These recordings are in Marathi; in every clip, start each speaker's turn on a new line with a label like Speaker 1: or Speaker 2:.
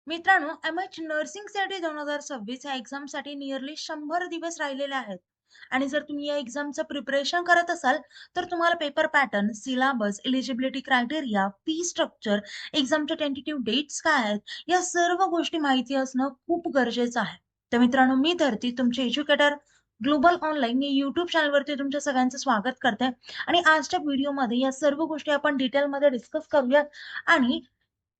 Speaker 1: मित्रांनो, एम.एच नर्सिंगसाठी 2026 ह्या एक्झामसाठी नियरली 100 दिवस राहिलेले आहेत. आणि जर तुम्ही या एक्झामचं प्रिपरेशन करत असाल, तर तुम्हाला paper pattern, syllabus, eligibility criteria, fee structure, एक्झामच्या टेंटेटिव्ह डेट्स काय आहेत, या सर्व गोष्टी माहिती असणं खूप गरजेचं आहे. तर मित्रांनो, मी धरती तुमचे एज्युकेटर ग्लोबल ऑनलाईन या यूट्यूब चॅनलवरती तुमच्या सगळ्यांचं स्वागत करते. आणि आजच्या व्हिडिओमध्ये या सर्व गोष्टी आपण डिटेलमध्ये डिस्कस करूयात. आणि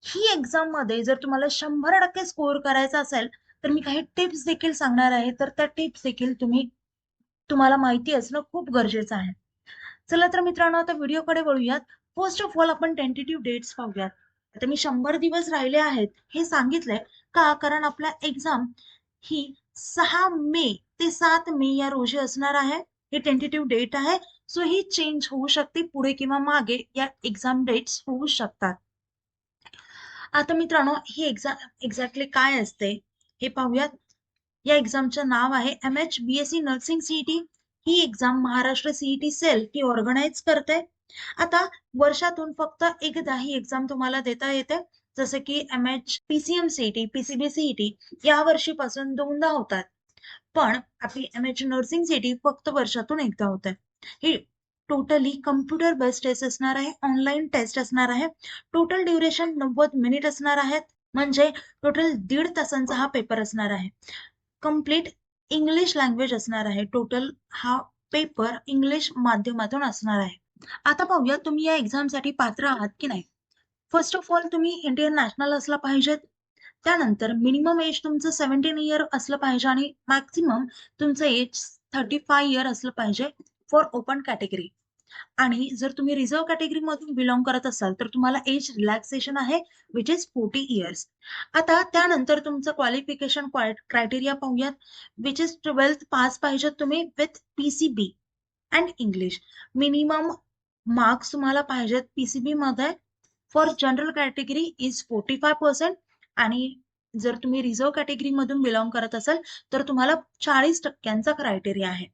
Speaker 1: ही एक्झाममध्ये जर तुम्हाला 100% स्कोर करायचा असेल, तर मी काही टिप्स देखील सांगणार आहे. तर त्या टिप्स देखील तुम्हाला माहिती असणं खूप गरजेचं आहे. चला तर मित्रांनो, आता व्हिडिओकडे वळूयात. फर्स्ट ऑफ ऑल आपण टेंटेटिव्ह डेट्स पाहूयात. आता मी 100 दिवस राहिले आहेत हे सांगितलंय का? कारण आपला एक्झाम ही 6 मे ते 7 मे या रोजी असणार आहे. ही टेंटेटिव्ह डेट आहे. सो ही चेंज होऊ शकते, पुढे किंवा मागे या एक्झाम डेट्स होऊ शकतात. आता मित्रांनो, ही एक्झाम एक्झॅक्टली काय असते हे पाहूयात. या एक्झामचं नाव आहे एम.एच. Nursing CET. ही एक्झाम महाराष्ट्र सीईटी सेल ही ऑर्गनाईज करते. आता वर्षातून फक्त एकदा ही एक्झाम तुम्हाला देता येते. जसं की MH. PCM CET, PCB CET या वर्षीपासून दोनदा होतात. पण आपली एम.एच. नर्सिंग सीईटी फक्त वर्षातून एकदा होते. ही टोटली कम्प्युटर बेस्ड टेस्ट असणार आहे, ऑनलाईन टेस्ट असणार आहे. टोटल ड्युरेशन 90 मिनिट असणार आहेत. म्हणजे टोटल 1.5 तासांचा हा पेपर असणार आहे. कंप्लीट इंग्लिश लँग्वेज असणार आहे. टोटल हा पेपर इंग्लिश माध्यमातून असणार आहे. आता पाहूया तुम्ही या एक्झामसाठी पात्र आहात की नाही. फर्स्ट ऑफ ऑल तुम्ही इंडियन नॅशनल असला पाहिजेत. त्यानंतर मिनिमम एज तुमचं 17 इयर असलं पाहिजे आणि मॅक्सिमम तुमचं एज 35 इयर असलं पाहिजे फॉर ओपन कॅटेगरी. आणि जर तुम्ही रिझर्व्ह कॅटेगरी मधून बिलॉंग करत असाल, तर तुम्हाला एज रिलॅक्सेशन आहे, विच इज 40 इयर्स. आता त्यानंतर तुमचं क्वालिफिकेशन क्रायटेरिया पाहूयात, विच इज 12th पास पाहिजे तुम्ही with PCB and English. Minimum marks तुम्हाला पाहिजेत पीसीबी मध्ये. फॉर जनरल कॅटेगरी इज 45% आणि जर तुम्ही रिझर्व्ह कॅटेगरी मधून बिलॉंग करत असाल, तर तुम्हाला 40% क्रायटेरिया आहे.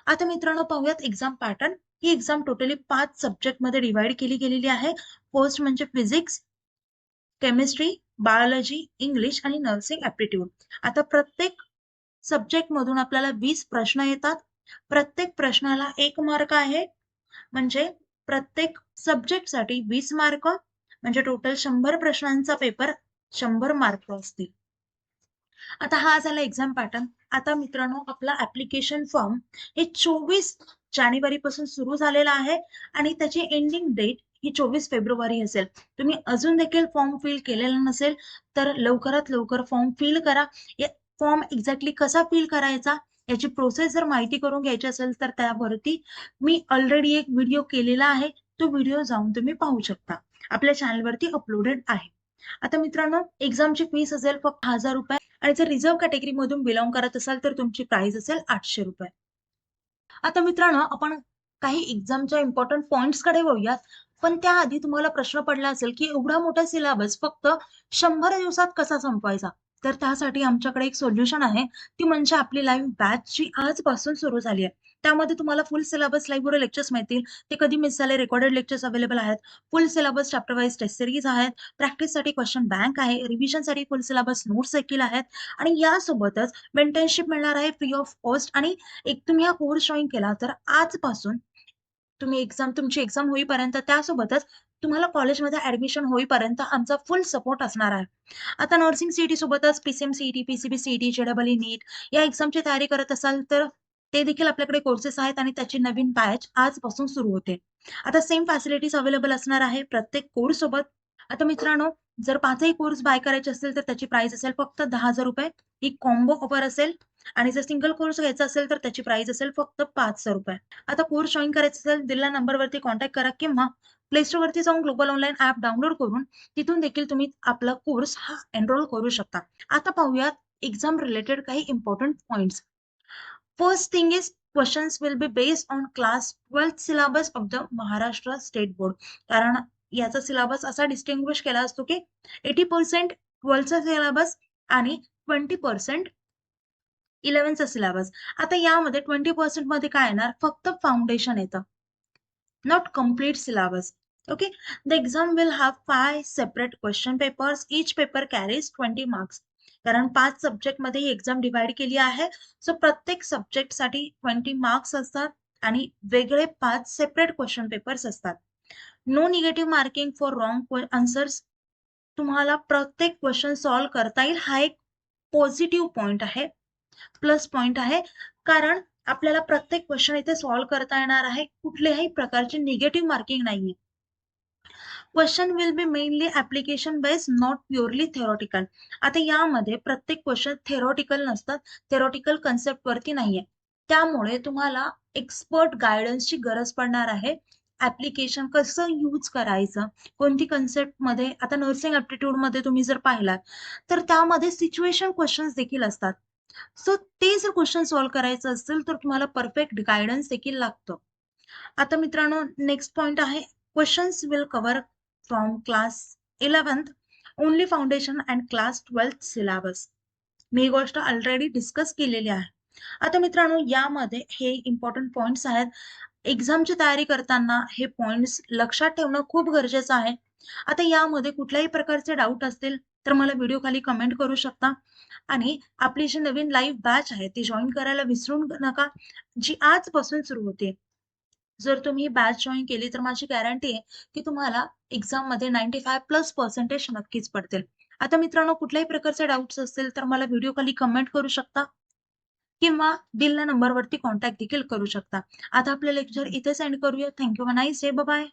Speaker 1: आता मित्रांनो, पाहूयात एक्झाम पॅटर्न. ही एक्झाम टोटली 5 सब्जेक्ट मध्ये डिवाइड केली गेलेली आहे. फर्स्ट म्हणजे फिजिक्स, केमिस्ट्री, बायोलॉजी, इंग्लिश आणि नर्सिंग ऍप्टिट्यूड. आता प्रत्येक सब्जेक्ट मधून आपल्याला 20 प्रश्न येतात. प्रत्येक प्रश्नाला 1 मार्क आहे. म्हणजे प्रत्येक सब्जेक्टसाठी 20 मार्क, म्हणजे टोटल 100 प्रश्नांचा पेपर 100 मार्क असतील. आता हा झाला एक्झाम पॅटर्न. आता मित्रांनो, आपला ऍप्लिकेशन फॉर्म हे 24 जानेवारी पासून सुरू झालेला आहे आणि त्याची एंडिंग डेट ही 24 फेब्रुवारी असेल. तुम्ही अजून देखील फॉर्म फिल केलेला नसेल, तर लवकरात लवकर फॉर्म फिल करा. फॉर्म एक्झॅक्टली कसा फिल करायचा याची प्रोसेस जर माहिती करून घ्यायची असेल, तर त्यावरती मी ऑलरेडी एक व्हिडिओ केलेला आहे. तो व्हिडिओ जाऊन तुम्ही पाहू शकता, आपल्या चॅनलवरती अपलोडेड आहे. आता मित्रांनो, एक्झामची फीस असेल फक्त 1000 रुपये. आणि जर रिझर्व्ह कॅटेगरी मधून बिलॉंग करत असाल, तर तुमची प्राइस असेल 800 रुपये. आता मित्रांनो, आपण काही एक्झामच्या इम्पॉर्टंट पॉइंट्स कडे वळूयात. पण त्याआधी तुम्हाला प्रश्न पडला असेल की एवढा मोठा सिलेबस फक्त 100 दिवसात कसा संपवायचा. तर त्यासाठी आमच्याकडे एक सोल्युशन आहे. ती म्हणजे आपली लाईव्ह बॅच जी आजपासून सुरू झाली आहे. त्यामध्ये तुम्हाला फुल सिलेबस लाईव्ह लेक्चर्स मिळतील. ते कधी मिस झाले, रेकॉर्डेड लेक्चर्स अवेलेबल आहेत. Full syllabus chapter wise test series आहेत. प्रॅक्टिससाठी क्वेश्चन बँक आहे. रिव्हिजनसाठी फुल सिलेबस नोट्स देखील आहेत. आणि यासोबतच मेंटरशिप मिळणार आहे फ्री ऑफ कॉस्ट. आणि एक तुम्ही हा कोर्स जॉईन केला, तर आजपासून तुमची एक्झाम होईपर्यंत, त्यासोबतच तुम्हाला कॉलेजमध्ये ऍडमिशन होईपर्यंत आमचा फुल सपोर्ट असणार आहे. आता नर्सिंग सीईटी सोबतच पीसीएम सीईटी, पीसीबी सीईटी, जेडबलई नीट या एक्झामची तयारी करत असाल, तर ते देखील आपल्याकडे कोर्सेस आहेत आणि त्याची नवीन बॅच आजपासून सुरू होते. आता सेम फॅसिलिटीज अवेलेबल असणार आहे प्रत्येक कोर्स सोबत. आता मित्रांनो, जर 5ही कोर्स बाय करायचे असेल, तर त्याची प्राइस असेल फक्त 10,000 रुपये. ही कॉम्बो ऑफर असेल. आणि जर सिंगल कोर्स घ्यायचा असेल, तर त्याची प्राइस असेल फक्त 500 रुपये. आता कोर्स जॉईन करायचा असेल, दिलेल्या नंबरवरती कॉन्टॅक्ट करा किंवा प्ले स्टोर वरती जाऊन ग्लोबल ऑनलाईन ऍप डाउनलोड करून तिथून देखील तुम्ही आपला कोर्स हा एनरोल करू शकता. आता पाहूयात एक्झाम रिलेटेड काही important points. First thing is, questions will be based on class 12th syllabus of the Maharashtra state board. कारण याचा सिलेबस असा डिस्टिंग्विश केला असतो की 80% 12चा सिलेबस आणि 20% 11चा सिलेबस. आता यामध्ये 20% मध्ये काय येणार, फक्त फाउंडेशन येतं, not complete syllabus. Okay, the exam will have 5 separate question papers. Each paper carries 20 marks. कारण 5 सब्जेक्ट मध्ये ही एक्झाम डिवाइड केली आहे. सो प्रत्येक सब्जेक्ट साठी 20 मार्क्स असतात आणि वेगळे 5 सेपरेट क्वेश्चन पेपर्स असतात. No negative marking for wrong answers. तुम्हाला प्रत्येक क्वेश्चन सॉल्व्ह करता येईल, हा एक पॉझिटिव्ह पॉइंट आहे, प्लस पॉइंट आहे. कारण आपल्याला प्रत्येक क्वेश्चन इथे सॉल्व्ह करता येणार आहे, कुठल्याही प्रकारची निगेटिव्ह मार्किंग नाहीये. Question will be mainly application based, not purely theoretical. आता यामध्ये प्रत्येक क्वेश्चन थेरोटिकल नसतात, थेरोटिकल कन्सेप्ट वरती नाहीये. त्यामुळे तुम्हाला एक्सपर्ट गायडन्सची गरज पडणार आहे. ऍप्लिकेशन कसं यूज करायचं, कोणती कन्सेप्ट मध्ये. आता नर्सिंग ऍप्टिट्यूड मध्ये तुम्ही जर पाहिलात तर त्यामध्ये सिच्युएशन क्वेश्चन्स देखील असतात. सो ते जर क्वेश्चन सॉल्व्ह करायचं असेल तर तुम्हाला परफेक्ट गायडन्स देखील लागतो. आता मित्रांनो, नेक्स्ट पॉइंट आहे, questions will cover from class 11th only foundation and class 12th syllabus. मी ही गोष्ट ऑलरेडी डिस्कस केलेली आहे. आता मित्रांनो, यामध्ये हे इम्पॉर्टंट पॉइंट्स आहेत. एक्झामची तयारी करताना हे पॉइंट्स लक्षात ठेवणं खूप गरजेचं आहे. आता यामध्ये कुठल्याही प्रकारचे डाऊट असतील तर मला व्हिडिओ खाली कमेंट करू शकता. आणि आपली जी नवीन लाईव्ह बॅच आहे ती जॉईन करायला विसरू नका, जी आजपासून सुरू होते. जर तुम्ही बॅच जॉईन केली तर माझी गॅरंटी आहे की तुम्हाला एक्झाम मध्ये 95+% नक्कीच पडतील. आता मित्रांनो, कुठल्याही प्रकारचे डाऊट्स असतील तर मला व्हिडिओ खाली कमेंट करू शकता किंवा दिलेल्या नंबरवरती कॉन्टॅक्ट देखील करू शकता. आता आपलं लेक्चर इथे सेंड करूया. Thank you, nice day, bye.